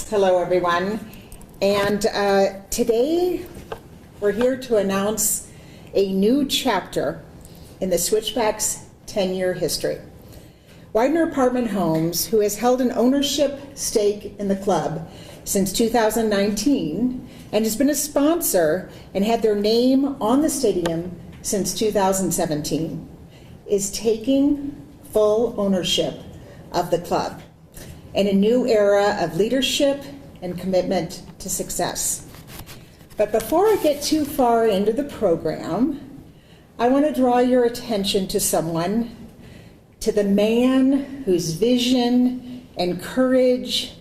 Hello, everyone. And today we're here to announce a new chapter in the Switchbacks 10-year history. Widener Apartment Homes, who has held an ownership stake in the club since 2019 and has been a sponsor and had their name on the stadium since 2017, is taking full ownership of the club in a new era of leadership and commitment to success. But before I get too far into the program, I want to draw your attention to someone, to the man whose vision and courage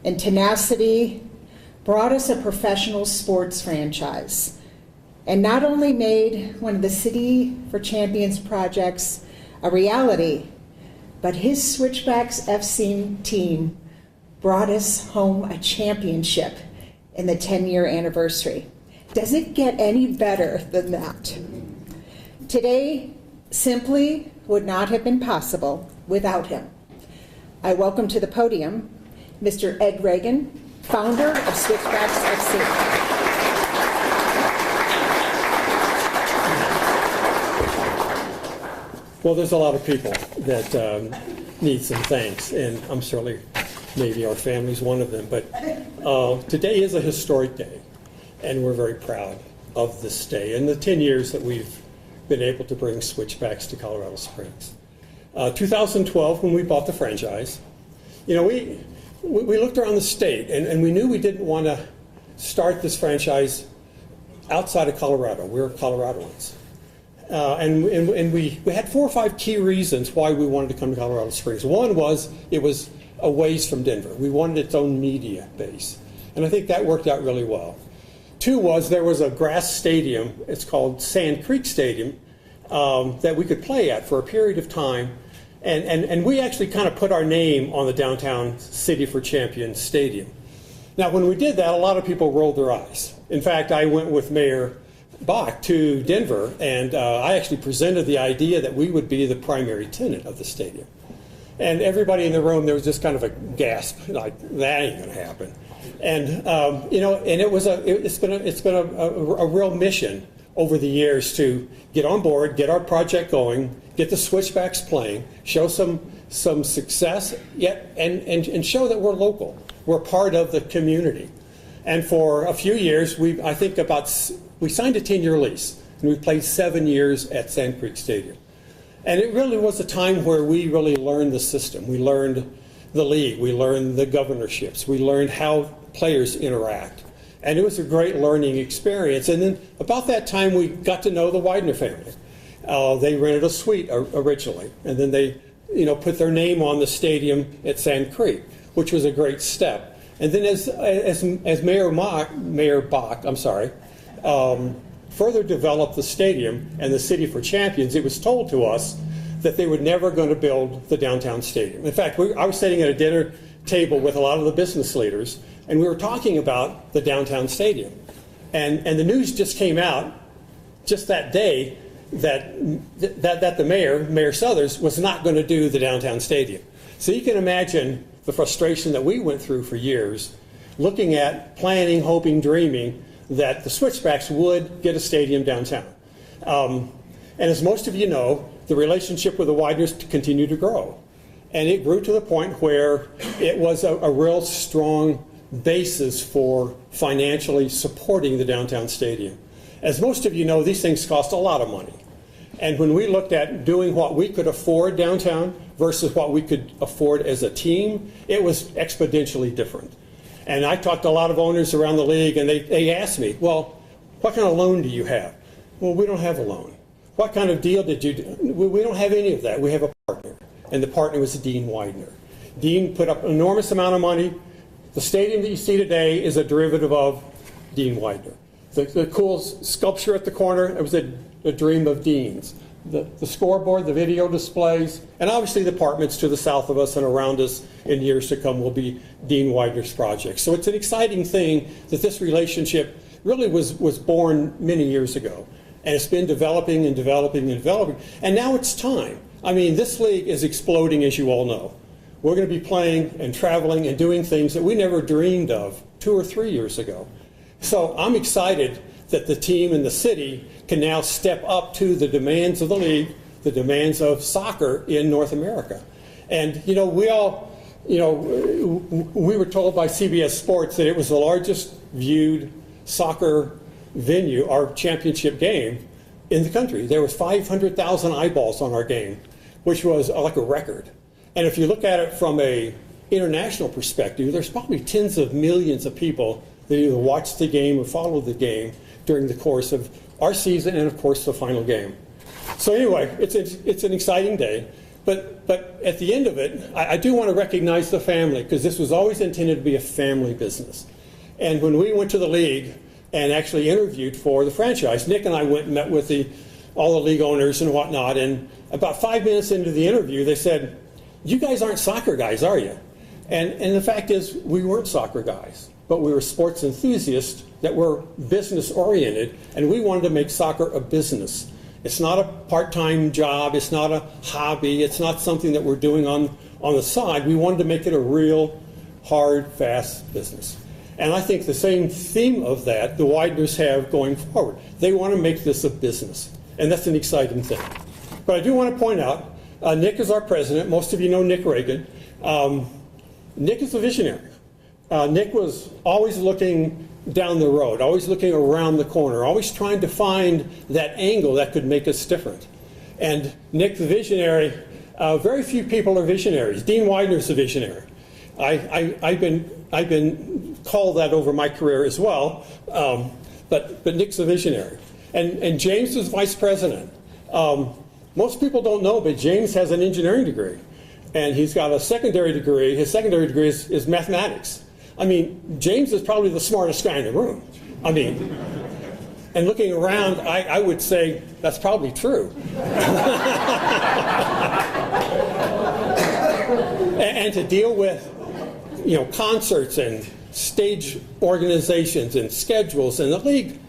and tenacity brought us a professional sports franchise and not only made one of the City for Champions projects a reality, but his Switchbacks FC team brought us home a championship in the 10-year anniversary. Does it get any better than that? Today simply would not have been possible without him. I welcome to the podium Mr. Ed Reagan, founder of Switchbacks FC. Well, there's a lot of people that need some thanks, and I'm certainly, maybe our family's one of them, but today is a historic day, and we're very proud of this day and the 10 years that we've been able to bring Switchbacks to Colorado Springs. 2012, when we bought the franchise, you know, we looked around the state, and we knew we didn't want to start this franchise outside of Colorado. We're Coloradoans. And we had 4 or 5 key reasons why we wanted to come to Colorado Springs. One was it was a ways from Denver. We wanted its own media base. And I think that worked out really well. 2 was there was a grass stadium, it's called Sand Creek Stadium, that we could play at for a period of time. And we actually kind of put our name on the downtown City for Champions Stadium. Now, when we did that, a lot of people rolled their eyes. In fact, I went with Mayor Bach to Denver, and I actually presented the idea that we would be the primary tenant of the stadium. And everybody in the room, there was just kind of a gasp, like, that ain't going to happen. And you know, and it's been a real mission over the years to get on board, get our project going, get the Switchbacks playing, show some success, yet and show that we're local, we're part of the community. And for a few years, we signed a 10-year lease, and we played 7 years at Sand Creek Stadium. And it really was a time where we really learned the system. We learned the league. We learned the governorships. We learned how players interact. And it was a great learning experience. And then about that time, we got to know the Widener family. They rented a suite originally, and then they, put their name on the stadium at Sand Creek, which was a great step. And then as Mayor Bach, further developed the stadium and the City for Champions, it was told to us that they were never going to build the downtown stadium. In fact, I was sitting at a dinner table with a lot of the business leaders, and we were talking about the downtown stadium. And the news just came out just that day that the Mayor Southers, was not going to do the downtown stadium. So you can imagine the frustration that we went through for years, looking at, planning, hoping, dreaming that the Switchbacks would get a stadium downtown. And as most of you know, the relationship with the Wideners continued to grow. And it grew to the point where it was a real strong basis for financially supporting the downtown stadium. As most of you know, these things cost a lot of money. And when we looked at doing what we could afford downtown versus what we could afford as a team, it was exponentially different. And I talked to a lot of owners around the league, and they asked me, well, what kind of loan do you have? Well, we don't have a loan. What kind of deal did you do? We don't have any of that. We have a partner, and the partner was Dean Widener. Dean put up an enormous amount of money. The stadium that you see today is a derivative of Dean Widener. The cool sculpture at the corner, it was a dream of Dean's. The scoreboard, the video displays, and obviously the apartments to the south of us and around us in years to come will be Dean Widener's project. So it's an exciting thing that this relationship really was born many years ago. And it's been developing and developing and developing. And now it's time. I mean, this league is exploding, as you all know. we're going to be playing and traveling and doing things that we never dreamed of 2 or 3 years ago. So I'm excited that the team and the city can now step up to the demands of the league, the demands of soccer in North America. And, we all, we were told by CBS Sports that it was the largest viewed soccer venue, our championship game, in the country. There was 500,000 eyeballs on our game, which was like a record. And if you look at it from a international perspective, there's probably tens of millions of people that either watched the game or followed the game during the course of our season and, of course, the final game. So anyway, it's an exciting day. But at the end of it, I do want to recognize the family, because this was always intended to be a family business. And when we went to the league and actually interviewed for the franchise, Nick and I went and met with all the league owners and whatnot, and about 5 minutes into the interview, they said, "You guys aren't soccer guys, are you?" And the fact is, we weren't soccer guys, but we were sports enthusiasts that were business-oriented, and we wanted to make soccer a business. It's not a part-time job. It's not a hobby. It's not something that we're doing on the side. We wanted to make it a real, hard, fast business. And I think the same theme of that the Wideners have going forward. They want to make this a business, and that's an exciting thing. But I do want to point out, Nick is our president. Most of you know Nick Reagan. Nick is a visionary. Nick was always looking down the road, always looking around the corner, always trying to find that angle that could make us different. And Nick, the visionary, very few people are visionaries. Dean Widener's a visionary. I've been called that over my career as well, but Nick's a visionary. And James was vice president. Most people don't know, but James has an engineering degree, and he's got a secondary degree. His secondary degree is mathematics. I mean, James is probably the smartest guy in the room. I mean, and looking around, I would say that's probably true. and to deal with, concerts and stage organizations and schedules, and the league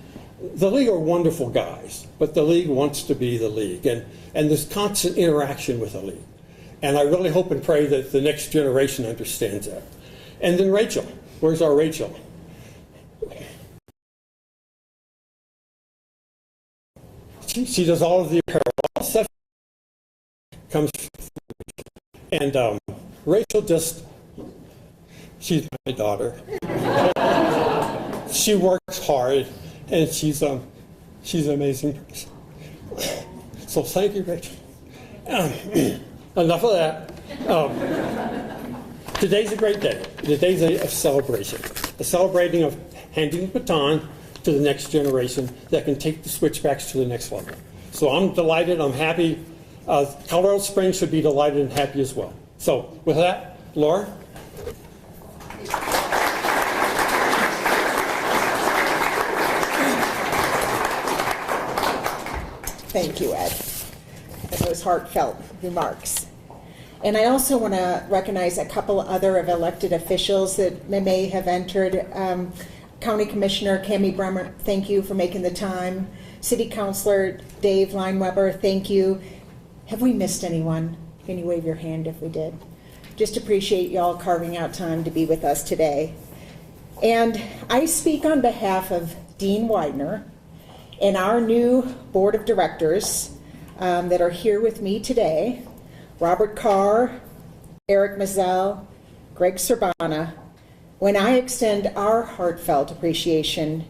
are wonderful guys, but the league wants to be the league, and there's constant interaction with the league. And I really hope and pray that the next generation understands that. And then Rachel. Where's our Rachel? She does all of the apparel. All stuff comes from Rachel. And Rachel she's my daughter. She works hard, and she's an amazing person. So thank you, Rachel. Enough of that. Today's a great day. Today's a celebration. A celebrating of handing the baton to the next generation that can take the Switchbacks to the next level. So I'm delighted. I'm happy. Colorado Springs should be delighted and happy as well. So with that, Laura. Thank you, Ed, for those heartfelt remarks. And I also want to recognize a couple other of elected officials that may have entered. County Commissioner Cammie Bremer, thank you for making the time. City Councilor Dave Lineweber, thank you. Have we missed anyone? Can you wave your hand if we did? Just appreciate y'all carving out time to be with us today. And I speak on behalf of Dean Widener and our new board of directors that are here with me today. Robert Carr, Eric Mazzell, Greg Sorbana, when I extend our heartfelt appreciation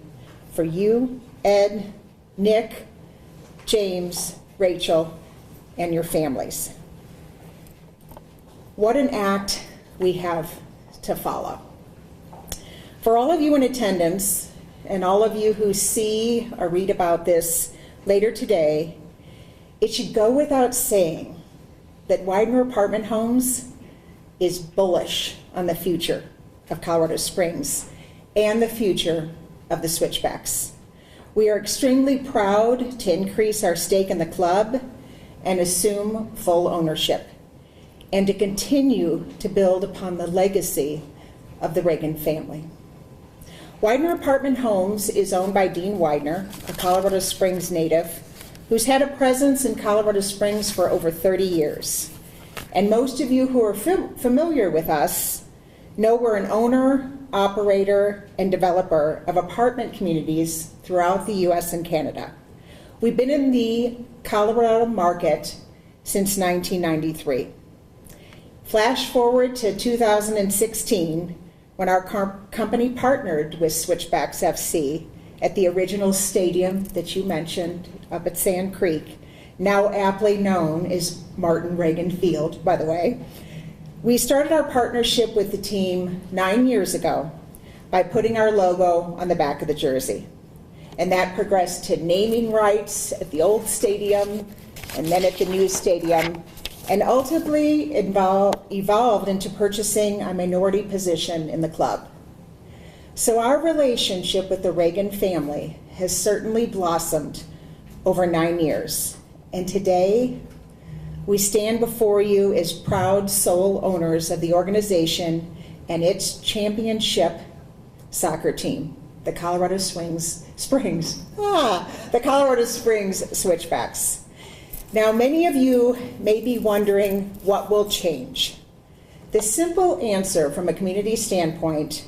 for you, Ed, Nick, James, Rachel, and your families. What an act we have to follow. For all of you in attendance, and all of you who see or read about this later today, it should go without saying that Widener Apartment Homes is bullish on the future of Colorado Springs and the future of the Switchbacks. We are extremely proud to increase our stake in the club and assume full ownership, and to continue to build upon the legacy of the Reagan family. Widener Apartment Homes is owned by Dean Widener, a Colorado Springs native, who's had a presence in Colorado Springs for over 30 years. And most of you who are familiar with us know we're an owner, operator, and developer of apartment communities throughout the U.S. and Canada. We've been in the Colorado market since 1993. Flash forward to 2016, when our company partnered with Switchbacks FC at the original stadium that you mentioned up at Sand Creek, now aptly known as Martin Reagan Field, by the way. We started our partnership with the team 9 years ago by putting our logo on the back of the jersey. And that progressed to naming rights at the old stadium and then at the new stadium, and ultimately evolved into purchasing a minority position in the club. So our relationship with the Reagan family has certainly blossomed over 9 years. And today, we stand before you as proud sole owners of the organization and its championship soccer team, the Colorado Springs Switchbacks. Now, many of you may be wondering what will change. The simple answer from a community standpoint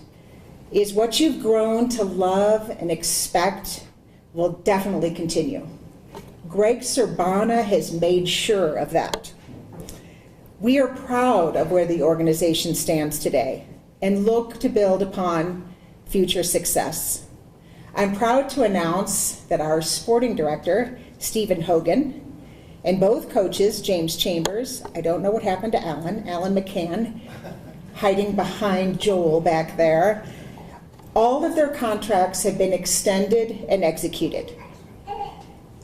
is what you've grown to love and expect will definitely continue. Greg Sorbana has made sure of that. We are proud of where the organization stands today and look to build upon future success. I'm proud to announce that our sporting director, Stephen Hogan, and both coaches, James Chambers, I don't know what happened to Alan McCann, hiding behind Joel back there, all of their contracts have been extended and executed.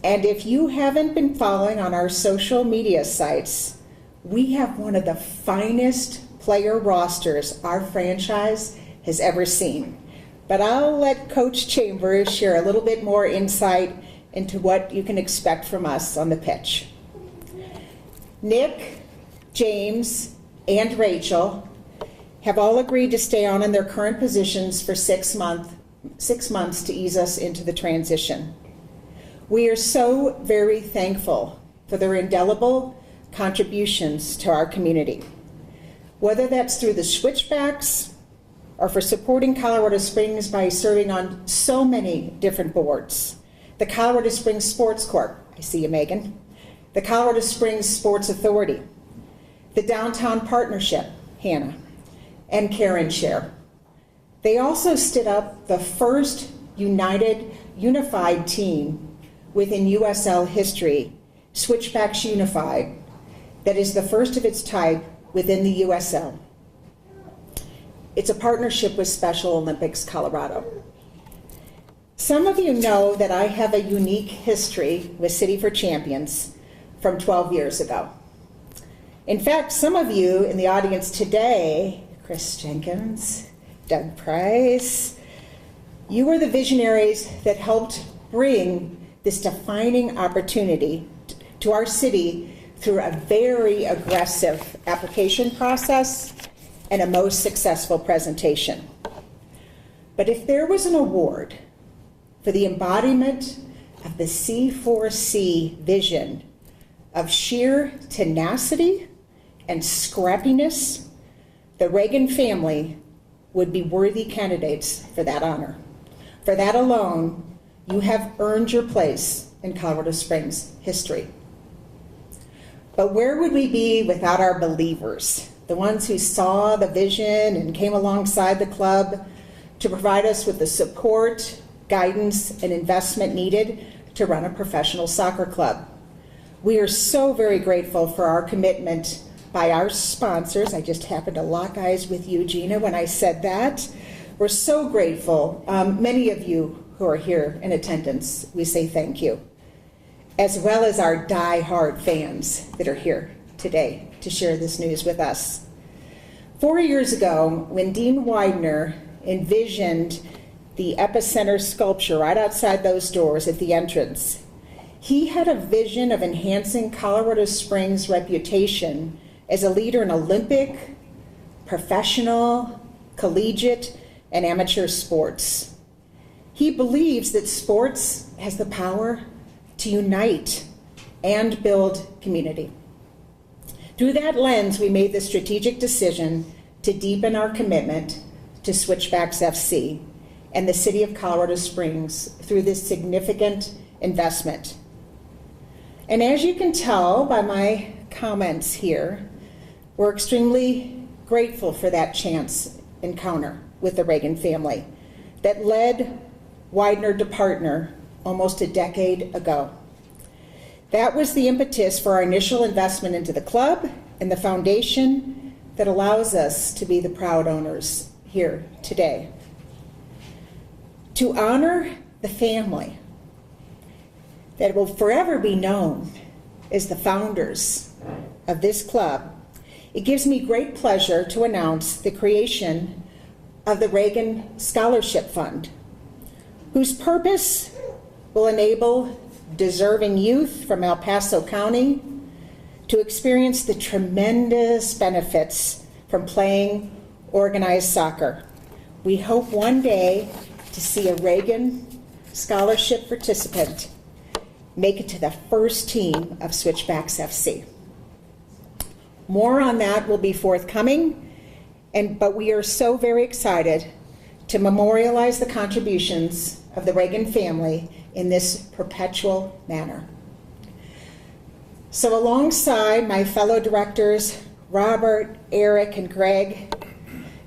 And if you haven't been following on our social media sites, we have one of the finest player rosters our franchise has ever seen. But I'll let Coach Chambers share a little bit more insight into what you can expect from us on the pitch. Nick, James, and Rachel have all agreed to stay on in their current positions for 6 months to ease us into the transition. We are so very thankful for their indelible contributions to our community, whether that's through the Switchbacks or for supporting Colorado Springs by serving on so many different boards. The Colorado Springs Sports Corp, I see you, Megan. The Colorado Springs Sports Authority. The Downtown Partnership, Hannah. And Karen Share. They also stood up the first unified team within USL history, Switchbacks Unified, that is the first of its type within the USL. It's a partnership with Special Olympics Colorado. Some of you know that I have a unique history with City for Champions from 12 years ago. In fact, some of you in the audience today, Chris Jenkins, Doug Price, you were the visionaries that helped bring this defining opportunity to our city through a very aggressive application process and a most successful presentation. But if there was an award for the embodiment of the C4C vision of sheer tenacity and scrappiness, the Reagan family would be worthy candidates for that honor. For that alone, you have earned your place in Colorado Springs history. But where would we be without our believers, the ones who saw the vision and came alongside the club to provide us with the support, guidance, and investment needed to run a professional soccer club? We are so very grateful for our commitment by our sponsors. I just happened to lock eyes with you, Gina, when I said that. We're so grateful. Many of you who are here in attendance, we say thank you, as well as our die-hard fans that are here today to share this news with us. 4 years ago, when Dean Widener envisioned the Epicenter sculpture right outside those doors at the entrance, he had a vision of enhancing Colorado Springs' reputation as a leader in Olympic, professional, collegiate, and amateur sports. He believes that sports has the power to unite and build community. Through that lens, we made the strategic decision to deepen our commitment to Switchbacks FC and the City of Colorado Springs through this significant investment. And as you can tell by my comments here, we're extremely grateful for that chance encounter with the Reagan family that led Widener to partner almost a decade ago. That was the impetus for our initial investment into the club and the foundation that allows us to be the proud owners here today. To honor the family that will forever be known as the founders of this club, it gives me great pleasure to announce the creation of the Reagan Scholarship Fund, whose purpose will enable deserving youth from El Paso County to experience the tremendous benefits from playing organized soccer. We hope one day to see a Reagan Scholarship participant make it to the first team of Switchbacks FC. More on that will be forthcoming, but we are so very excited to memorialize the contributions of the Reagan family in this perpetual manner. So alongside my fellow directors, Robert, Eric, and Greg,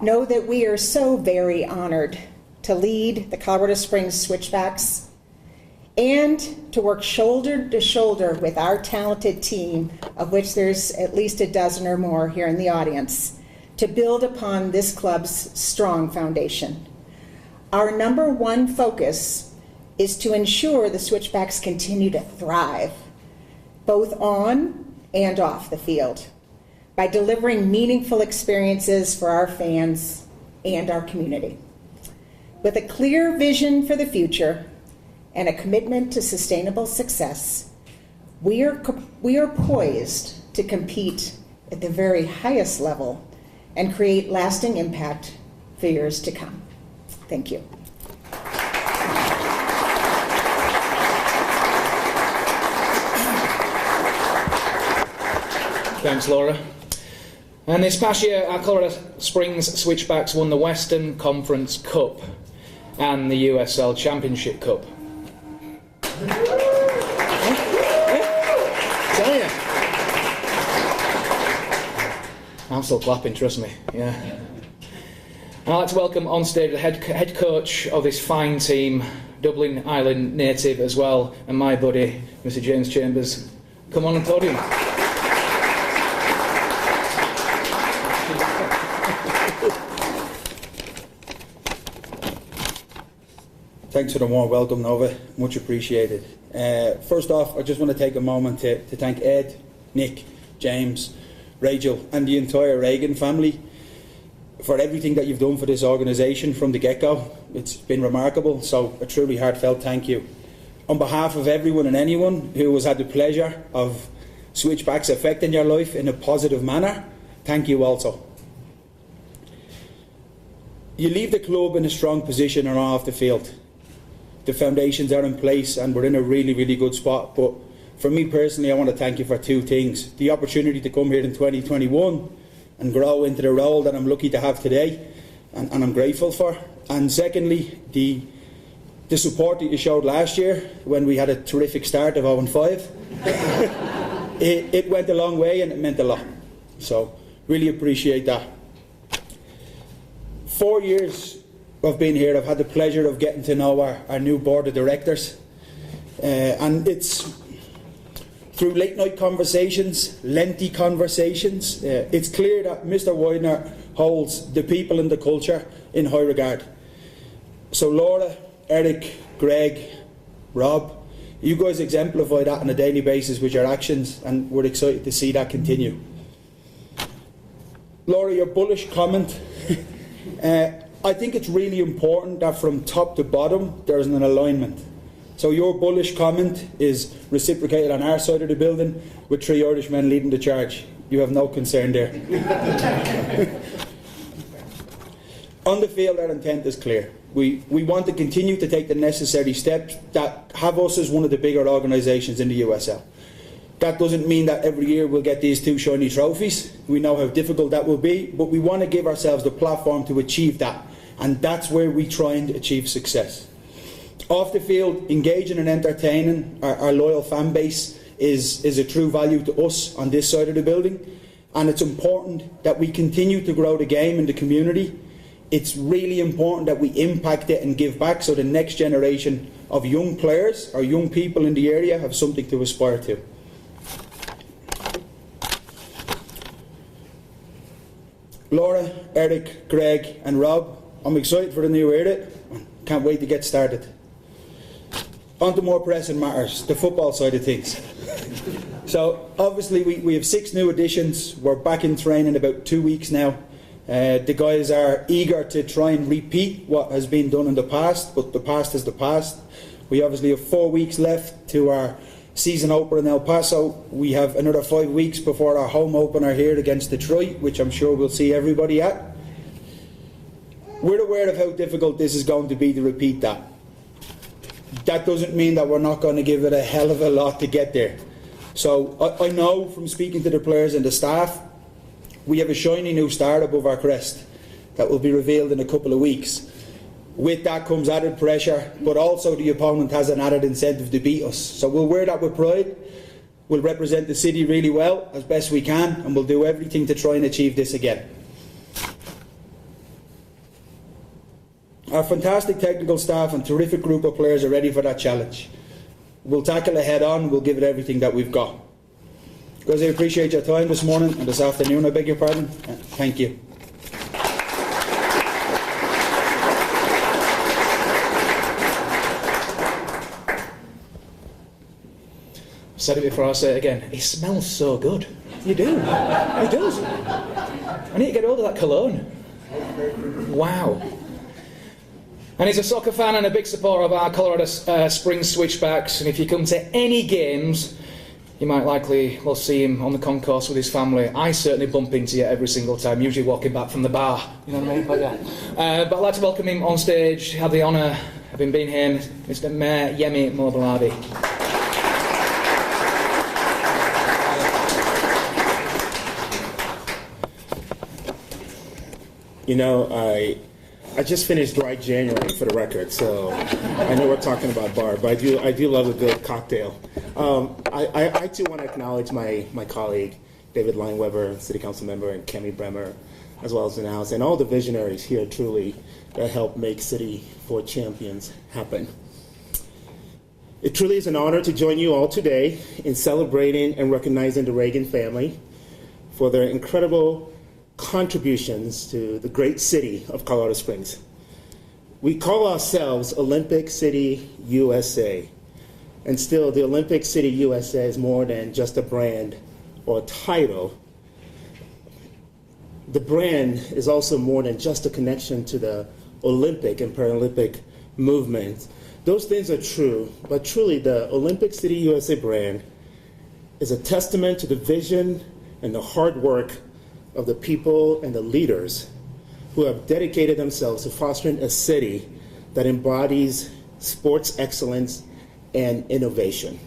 know that we are so very honored to lead the Colorado Springs Switchbacks and to work shoulder to shoulder with our talented team, of which there's at least a dozen or more here in the audience, to build upon this club's strong foundation. Our number one focus is to ensure the Switchbacks continue to thrive, both on and off the field, by delivering meaningful experiences for our fans and our community. With a clear vision for the future and a commitment to sustainable success, we are poised to compete at the very highest level and create lasting impact for years to come. Thank you. Thanks, Laura. And this past year, our Colorado Springs Switchbacks won the Western Conference Cup and the USL Championship Cup. I'm still clapping, trust me. Yeah. And I'd like to welcome on stage the head coach of this fine team, Dublin Island native as well, and my buddy, Mr. James Chambers. Come on the podium. Thanks for the warm welcome, Nova. Much appreciated. First off, I just want to take a moment to thank Ed, Nick, James, Rachel, and the entire Reagan family for everything that you've done for this organisation from the get-go. It's been remarkable, so a truly heartfelt thank you. On behalf of everyone and anyone who has had the pleasure of Switchbacks affecting your life in a positive manner, thank you also. You leave the club in a strong position and off the field. The foundations are in place and we're in a really, really good spot. But for me personally, I want to thank you for two things. The opportunity to come here in 2021 and grow into the role that I'm lucky to have today and I'm grateful for. And secondly, the support that you showed last year when we had a terrific start of 0-5. it went a long way and it meant a lot. So really appreciate that. 4 years I've been here, I've had the pleasure of getting to know our new board of directors, and it's through late night conversations, lengthy conversations, it's clear that Mr. Widener holds the people and the culture in high regard. So Laura, Eric, Greg, Rob, you guys exemplify that on a daily basis with your actions, and we're excited to see that continue. Laura, your bullish comment. I think it's really important that from top to bottom there's an alignment. So your bullish comment is reciprocated on our side of the building with 3 Irishmen leading the charge. You have no concern there. On the field, our intent is clear. We want to continue to take the necessary steps that have us as one of the bigger organisations in the USL. That doesn't mean that every year we'll get these 2 shiny trophies. We know how difficult that will be, but we want to give ourselves the platform to achieve that, and that's where we try and achieve success. Off the field, engaging and entertaining our loyal fan base is a true value to us on this side of the building, and it's important that we continue to grow the game in the community. It's really important that we impact it and give back so the next generation of young players or young people in the area have something to aspire to. Laura, Eric, Greg and Rob, I'm excited for the new era. Can't wait to get started. On to more pressing matters, the football side of things. So obviously we have 6 new additions. We're back in training about 2 weeks now. The guys are eager to try and repeat what has been done in the past, but the past is the past. We obviously have 4 weeks left to our season opener in El Paso. We have another 5 weeks before our home opener here against Detroit, which I'm sure we'll see everybody at. We're aware of how difficult this is going to be to repeat that. That doesn't mean that we're not going to give it a hell of a lot to get there. So I know from speaking to the players and the staff, we have a shiny new star above our crest that will be revealed in a couple of weeks. With that comes added pressure, but also the opponent has an added incentive to beat us. So we'll wear that with pride. We'll represent the city really well, as best we can, and we'll do everything to try and achieve this again. Our fantastic technical staff and terrific group of players are ready for that challenge. We'll tackle it head on, we'll give it everything that we've got. Guys, I appreciate your time this morning and this afternoon, I beg your pardon. Thank you. I've said it before, I'll say it again. It smells so good. You do. It does. I need to get hold of that cologne. Wow. And he's a soccer fan and a big supporter of our Colorado Springs Switchbacks. And if you come to any games, you might likely see him on the concourse with his family. I certainly bump into you every single time, usually walking back from the bar. You know what I mean? But yeah. But I'd like to welcome him on stage. Have the honour of him being here, Mr. Mayor Yemi Mobiladi. You know, I just finished Dry January for the record, so I know we're talking about bar, but I do love a good cocktail. I too want to acknowledge my colleague, David Lineweber, City Council member, and Kemi Bremer, as well as the house, and all the visionaries here truly that helped make City for Champions happen. It truly is an honor to join you all today in celebrating and recognizing the Reagan family for their incredible contributions to the great city of Colorado Springs. We call ourselves Olympic City USA, and still the Olympic City USA is more than just a brand or a title. The brand is also more than just a connection to the Olympic and Paralympic movement. Those things are true, but truly the Olympic City USA brand is a testament to the vision and the hard work of the people and the leaders who have dedicated themselves to fostering a city that embodies sports excellence and innovation.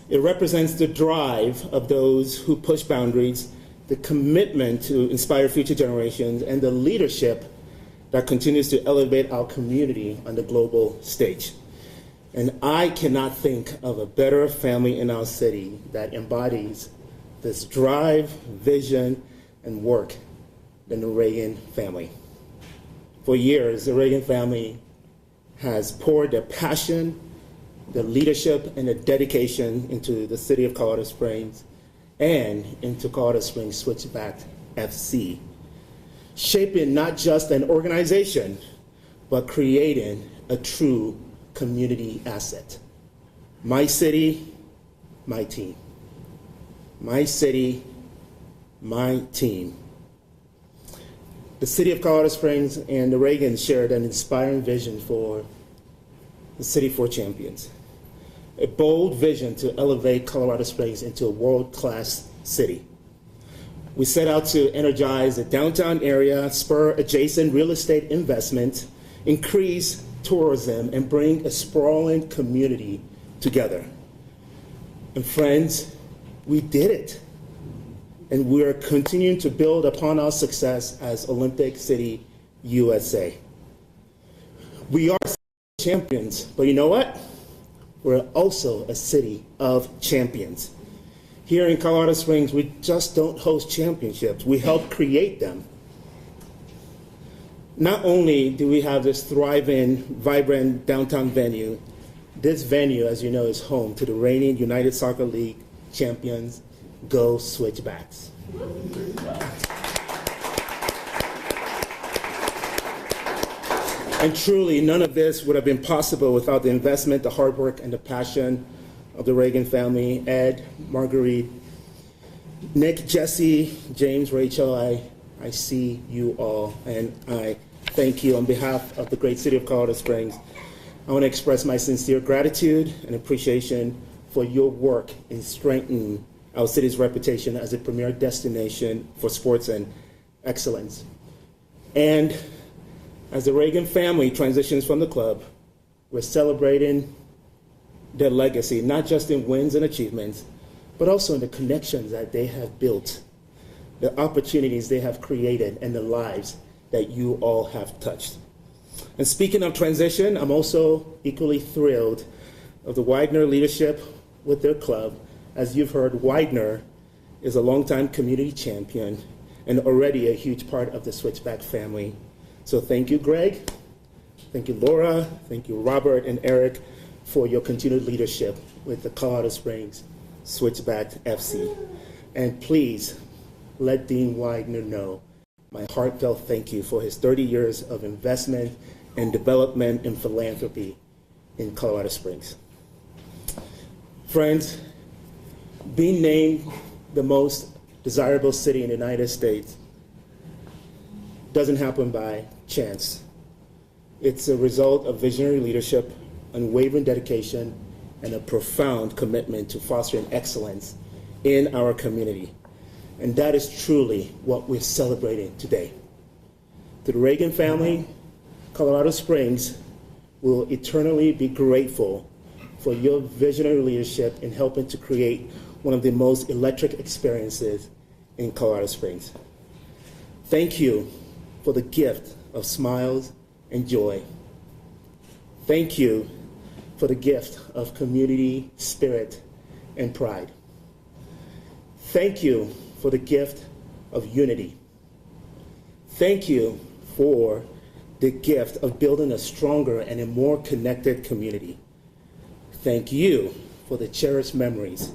It represents the drive of those who push boundaries, the commitment to inspire future generations, and the leadership that continues to elevate our community on the global stage. And I cannot think of a better family in our city that embodies this drive, vision, and work than the Reagan family. For years, the Reagan family has poured their passion, their leadership, and their dedication into the city of Colorado Springs and into Colorado Springs Switchback FC, shaping not just an organization, but creating a true community asset. My city, my team. My city, my team. The city of Colorado Springs and the Reagans shared an inspiring vision for the City for Champions, a bold vision to elevate Colorado Springs into a world-class city. We set out to energize the downtown area, spur adjacent real estate investment, increase tourism, and bring a sprawling community together. And friends, we did it. And we are continuing to build upon our success as Olympic City, USA. We are champions, but you know what? We're also a city of champions. Here in Colorado Springs, we just don't host championships. We help create them. Not only do we have this thriving, vibrant downtown venue, this venue, as you know, is home to the reigning United Soccer League champions, Go Switchbacks. And truly, none of this would have been possible without the investment, the hard work, and the passion of the Reagan family, Ed, Marguerite, Nick, Jesse, James, Rachel. I see you all, and I thank you on behalf of the great city of Colorado Springs. I want to express my sincere gratitude and appreciation for your work in strengthening our city's reputation as a premier destination for sports and excellence. And as the Reagan family transitions from the club, we're celebrating their legacy, not just in wins and achievements, but also in the connections that they have built, the opportunities they have created, and the lives that you all have touched. And speaking of transition, I'm also equally thrilled of the Widener leadership with their club. As you've heard, Widener is a longtime community champion and already a huge part of the Switchback family. So thank you, Greg. Thank you, Laura. Thank you, Robert and Eric, for your continued leadership with the Colorado Springs Switchback FC. And please let Dean Widener know my heartfelt thank you for his 30 years of investment and development and philanthropy in Colorado Springs. Friends, being named the most desirable city in the United States doesn't happen by chance. It's a result of visionary leadership, unwavering dedication, and a profound commitment to fostering excellence in our community. And that is truly what we're celebrating today. To the Reagan family, Colorado Springs will eternally be grateful for your visionary leadership in helping to create one of the most electric experiences in Colorado Springs. Thank you for the gift of smiles and joy. Thank you for the gift of community spirit and pride. Thank you for the gift of unity. Thank you for the gift of building a stronger and a more connected community. Thank you for the cherished memories,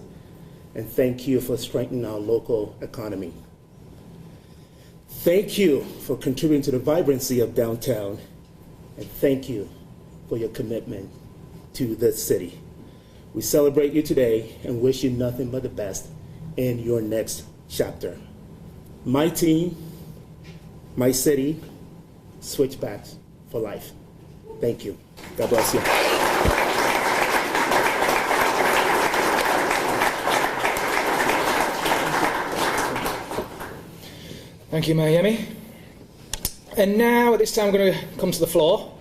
and thank you for strengthening our local economy. Thank you for contributing to the vibrancy of downtown, and thank you for your commitment to this city. We celebrate you today and wish you nothing but the best in your next chapter. My team, my city, Switchbacks for life. Thank you. God bless you. Thank you, Mayemi. And now, at this time, we're going to come to the floor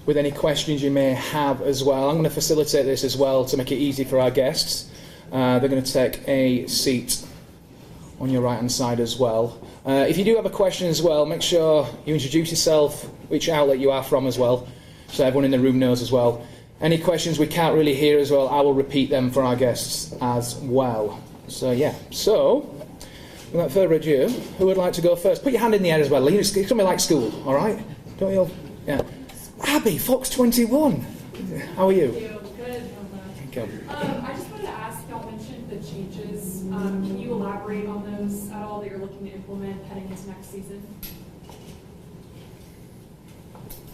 with any questions you may have as well. I'm going to facilitate this as well to make it easy for our guests. They're going to take a seat on your right-hand side as well. If you do have a question as well, make sure you introduce yourself, which outlet you are from as well, so everyone in the room knows as well. Any questions we can't really hear as well, I will repeat them for our guests as well. So, yeah. So, without further ado, who would like to go first? Put your hand in the air as well. It's going to be like school, all right? Don't you all? Yeah. Abby, Fox 21. How are you? Thank you. Good. Thank you. I just wanted to ask, y'all mentioned the changes. Can you elaborate on those at all that you're looking to implement heading into next season?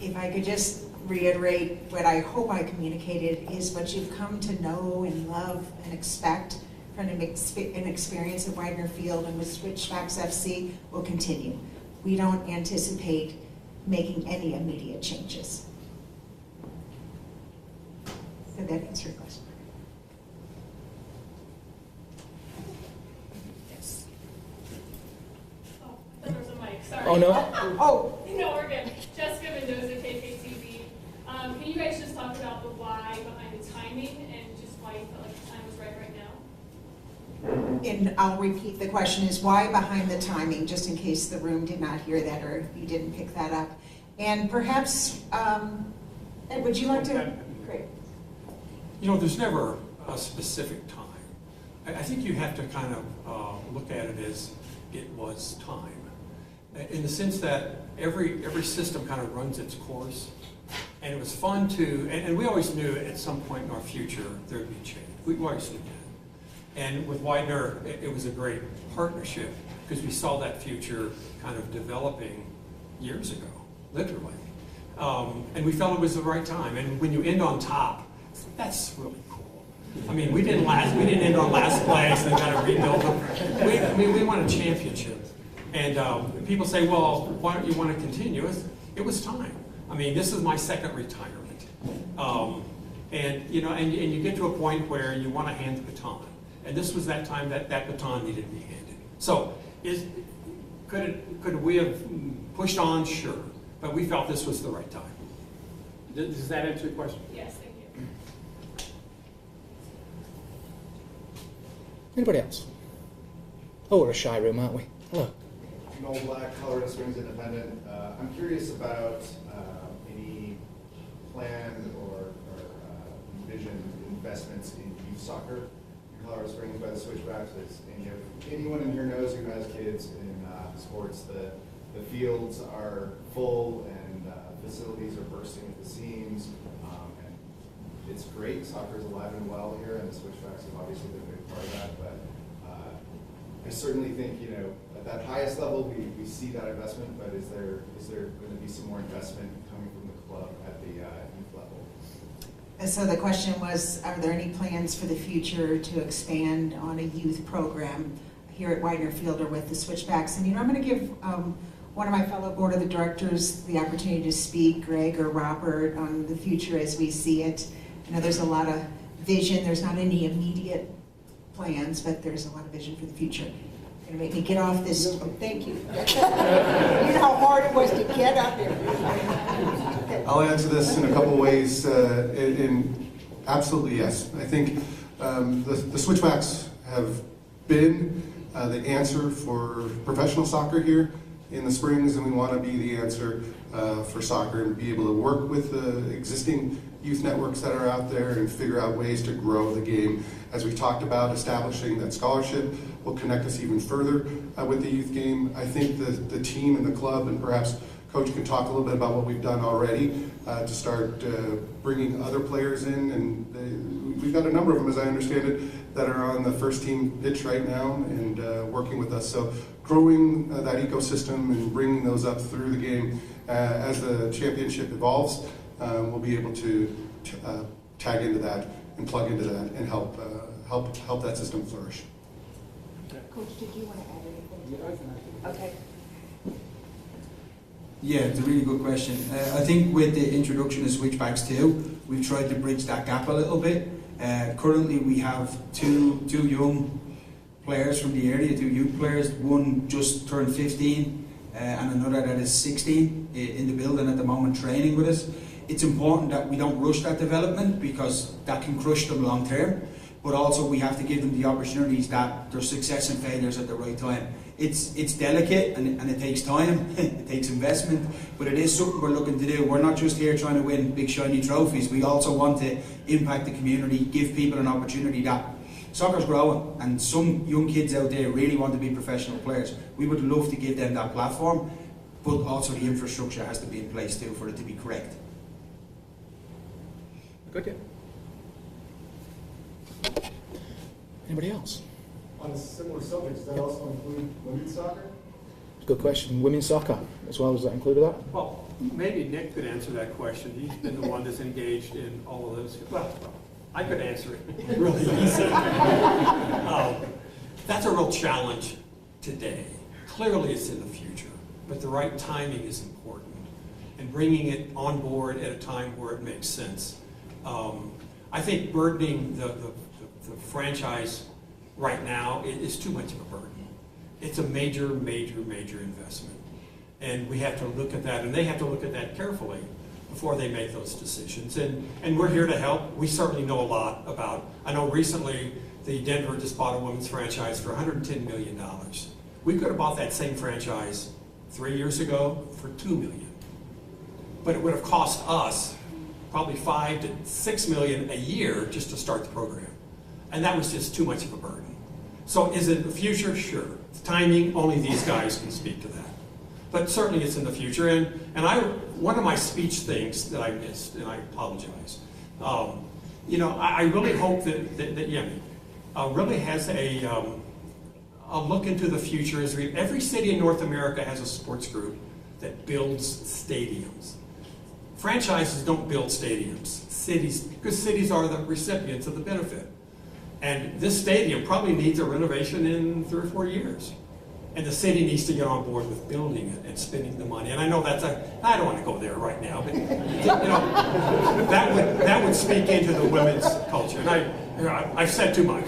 If I could just reiterate what I hope I communicated is what you've come to know and love and expect from an experience at Widener Field and with Switchbacks FC will continue. We don't anticipate making any immediate changes. Did that answer your question? Yes. Oh, I thought there was a mic. Sorry. Oh, no? Oh. No, we're good. Jessica Mendoza, KKTV. Can you guys just talk about the why behind the timing and just why you felt like the time was right now? And I'll repeat, the question is why behind the timing, just in case the room did not hear that or you didn't pick that up. And perhaps, Ed, would you like to? Great. You know, there's never a specific time. I think you have to kind of look at it as it was time. In the sense that every system kind of runs its course. And it was fun to, and we always knew at some point in our future there would be change. We always knew that. And with Widener, it was a great partnership because we saw that future kind of developing years ago, literally. And we felt it was the right time. And when you end on top, that's really cool. I mean, we didn't end on last place and kind of rebuild them. We won a championship. And people say, well, why don't you want to continue? It was time. I mean, this is my second retirement. And you know, and you get to a point where you want to hand the baton. And this was that time that baton needed to be handed. So could we have pushed on? Sure. But we felt this was the right time. Does that answer your question? Yes, thank you. Anybody else? Oh, we're a shy room, aren't we? Hello. Noel Black, Colorado Springs Independent. I'm curious about any planned or envisioned investments in youth soccer in Colorado Springs by the Switchbacks. Anyone in here knows who has kids in sports, the fields are full and facilities are bursting at the seams. And it's great. Soccer is alive and well here, and the Switchbacks have obviously been a big part of that. But I certainly think, you know, at that highest level, we see that investment, but is there going to be some more investment coming from the club at the youth level? And so the question was, are there any plans for the future to expand on a youth program here at Widener Field or with the Switchbacks? And you know, I'm going to give one of my fellow board of the directors the opportunity to speak, Greg or Robert, on the future as we see it. I know there's a lot of vision. There's not any immediate plans, but there's a lot of vision for the future. You're going to make me get off this. Oh, thank you. You know how hard it was to get up here. Okay. I'll answer this in a couple ways. Absolutely yes. I think the Switchbacks have been the answer for professional soccer here in the Springs, and we want to be the answer for soccer and be able to work with the existing youth networks that are out there and figure out ways to grow the game. As we talked about, establishing that scholarship will connect us even further with the youth game. I think the team and the club, and perhaps Coach can talk a little bit about what we've done already to start bringing other players in. And we've got a number of them, as I understand it, that are on the first team pitch right now and working with us. So growing that ecosystem and bringing those up through the game as the championship evolves, we'll be able to tag into that and plug into that and help that system flourish. Coach, did you want to add anything? Okay. Yeah, it's a really good question. I think with the introduction of Switchbacks too, we've tried to bridge that gap a little bit. Currently we have two young players from the area, two youth players. One just turned 15 and another that is 16 in the building at the moment training with us. It's important that we don't rush that development because that can crush them long term, but also we have to give them the opportunities that their success and failures at the right time. It's delicate and it takes time, it takes investment, but it is something we're looking to do. We're not just here trying to win big shiny trophies. We also want to impact the community, give people an opportunity that soccer's growing and some young kids out there really want to be professional players. We would love to give them that platform, but also the infrastructure has to be in place too for it to be correct. Good, yeah. Anybody else? On a similar subject, does that also include women's soccer? Good question. Women's soccer as well, does that include that? Well, maybe Nick could answer that question. He's been the one that's engaged in all of those. Well, I could answer it really easy. That's a real challenge today. Clearly it's in the future, but the right timing is important. And bringing it on board at a time where it makes sense. I think burdening the franchise right now is too much of a burden. It's a major investment. And we have to look at that, and they have to look at that carefully before they make those decisions. And we're here to help. We certainly know a lot about, I know recently the Denver just bought a women's franchise for $110 million. We could have bought that same franchise 3 years ago for $2 million. But it would have cost us probably $5 to $6 million a year just to start the program. And that was just too much of a burden. So is it the future? Sure. It's timing, only these guys can speak to that. But certainly it's in the future. And one of my speech things that I missed, and I apologize, I really hope that Yemen really has a look into the future. Every city in North America has a sports group that builds stadiums. Franchises don't build stadiums. Cities, because cities are the recipients of the benefit. And this stadium probably needs a renovation in 3 or 4 years. And the city needs to get on board with building it and spending the money. And I know I don't want to go there right now, but that would speak into the women's culture. And I've said too much.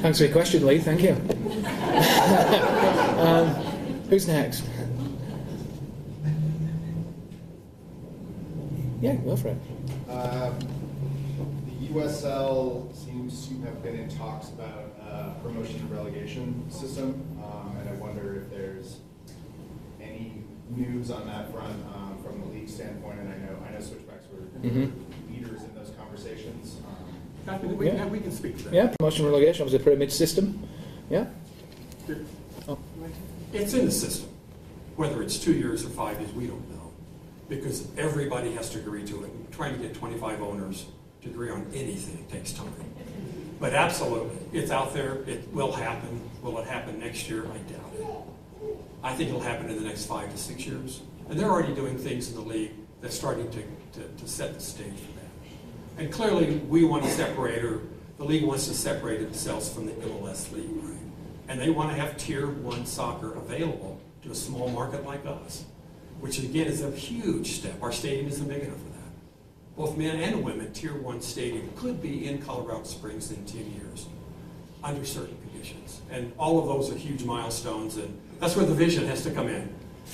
Thanks for your question, Lee. Thank you. Who's next? Yeah, go for it. The USL seems to have been in talks about promotion and relegation system, and I wonder if there's any news on that front from the league standpoint. And I know Switchbacks were leaders in those conversations. We can speak to that. Yeah, promotion and relegation was a pyramid system. Yeah. It's in the system. Whether it's 2 years or 5 years, we don't know. Because everybody has to agree to it. And trying to get 25 owners to agree on anything takes time. But absolutely, it's out there. It will happen. Will it happen next year? I doubt it. I think it'll happen in the next 5 to 6 years. And they're already doing things in the league that's starting to set the stage for that. And clearly, we want to separate, or the league wants to separate themselves from the MLS league, right? And they want to have Tier 1 soccer available to a small market like us, which again is a huge step. Our stadium isn't big enough for that. Both men and women, Tier 1 stadium could be in Colorado Springs in 10 years under certain conditions. And all of those are huge milestones, and that's where the vision has to come in,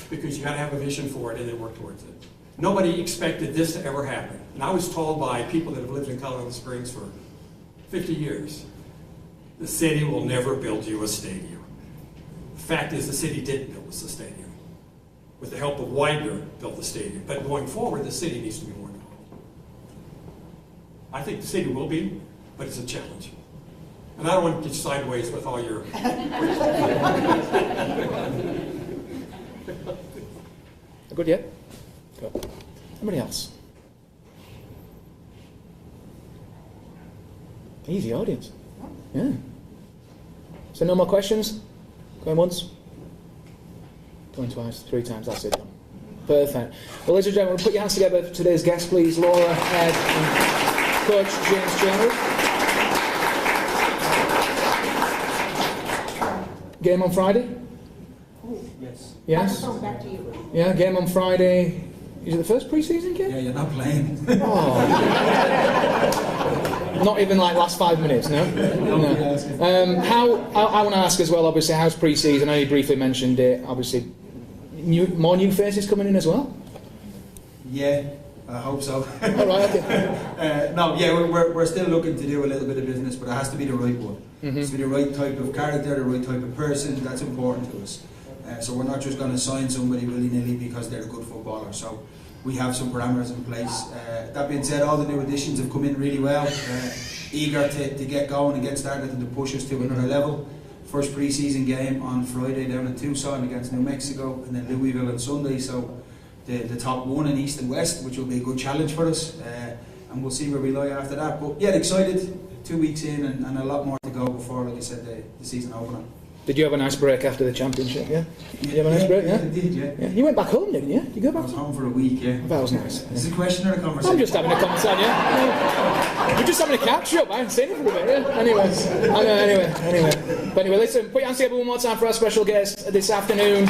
because you got to have a vision for it and then work towards it. Nobody expected this to ever happen. And I was told by people that have lived in Colorado Springs for 50 years, the city will never build you a stadium. The fact is, the city didn't build us a stadium. With the help of Widener, built the stadium. But going forward, the city needs to be more involved. I think the city will be, but it's a challenge. And I don't want to get sideways with all your... Good yet? Good. Anybody else? Easy audience. Yeah. So no more questions? Going once? Going twice, 3 times, that's it. Perfect. Well, ladies and gentlemen, put your hands together for today's guests, please. Laura, Ed, and Coach James Gerald. Game on Friday? Yes. Yes? I'll back to you. Yeah, game on Friday. Is it the first pre-season game? Yeah, you're not playing. Oh. Not even like last 5 minutes, no? No. I want to ask as well, obviously, how's pre-season? I know you briefly mentioned it. Obviously, more new faces coming in as well? Yeah, I hope so. All right, okay. No, yeah, we're still looking to do a little bit of business, but it has to be the right one. It has to be the right type of character, the right type of person. That's important to us. So we're not just going to sign somebody willy-nilly because they're a good footballer. So we have some parameters in place. That being said, all the new additions have come in really well. Eager to get going and get started and to push us to another level. First pre-season game on Friday down in Tucson against New Mexico, and then Louisville on Sunday. So the top one in East and West, which will be a good challenge for us. And we'll see where we lie after that. But yeah, excited. 2 weeks in and a lot more to go before, like I said, the season opener. Did you have a nice break after the championship, yeah? Did you have a nice break, yeah? I did, yeah. You went back home, didn't you? Did you go back I was home for a week, yeah. That was nice. Is it a question or a conversation? I'm just having a conversation, yeah. We're just having a catch up. I haven't seen it for a bit, yeah. Anyways, anyway. But anyway, listen, put your hands together one more time for our special guest this afternoon.